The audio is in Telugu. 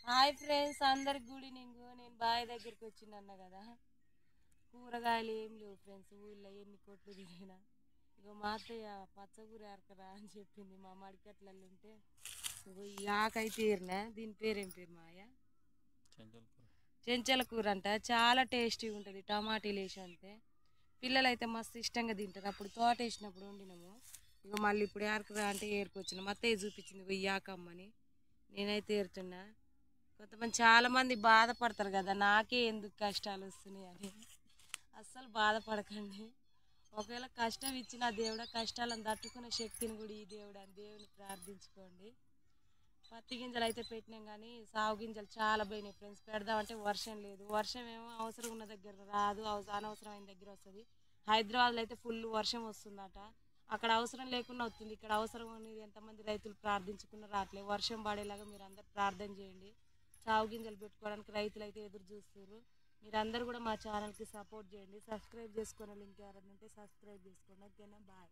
హాయ్ ఫ్రెండ్స్, అందరికి గుడ్ ఈవినింగ్. నేను బావి దగ్గరికి వచ్చిందన్న కదా, కూరగాయలు ఏం లేవు ఫ్రెండ్స్. ఊళ్ళో ఎన్ని కొట్లు తిరిగినా ఇగో మా అత్తయ్య పచ్చకూర ఏరకరా అని చెప్పింది. మా మడికట్లలో ఉంటే ఇగో ఈ ఆకైతే ఏరినా. దీని పేరేం పేరు మాయ? చెంచల కూర అంట. చాలా టేస్టీగా ఉంటుంది టమాటీలు వేసి అంతే. పిల్లలు అయితే మస్తు ఇష్టంగా తింటారు. అప్పుడు తోట వేసినప్పుడు వండినాము. ఇక మళ్ళీ ఇప్పుడు ఏరకరా అంటే ఏరుకొచ్చినాం. అత్తయ్య చూపించింది ఇగో ఈ ఆకమ్మని. నేనైతే ఏరుతున్నా. కొంతమంది చాలామంది బాధపడతారు కదా, నాకే ఎందుకు కష్టాలు వస్తున్నాయి అని. అస్సలు బాధపడకండి. ఒకవేళ కష్టం ఇచ్చిన దేవుడా, కష్టాలను తట్టుకునే శక్తిని కూడా ఈ దేవుడు అని దేవుని ప్రార్థించుకోండి. పత్తి గింజలు అయితే పెట్టినాం కానీ సాగు గింజలు చాలా పోయినాయి ఫ్రెండ్స్. పెడదామంటే వర్షం లేదు. వర్షం ఏమో అవసరం ఉన్న దగ్గర రాదు, అనవసరమైన దగ్గర వస్తుంది. హైదరాబాద్లో అయితే ఫుల్ వర్షం వస్తుందట. అక్కడ అవసరం లేకుండా వస్తుంది, ఇక్కడ అవసరం అనేది ఎంతమంది రైతులు ప్రార్థించుకున్నా రావట్లేదు. వర్షం పడేలాగా మీరు అందరు ప్రార్థన చేయండి. సాగు గింజలు పెట్టుకోవడానికి రైతులు అయితే ఎదురు చూస్తున్నారు. మీరందరూ కూడా మా ఛానల్కి సపోర్ట్ చేయండి. సబ్స్క్రైబ్ చేసుకోవాలి. లింక్ ఎవరైనా ఉంటే సబ్స్క్రైబ్ చేసుకోండి. ఓకేనా? బాయ్.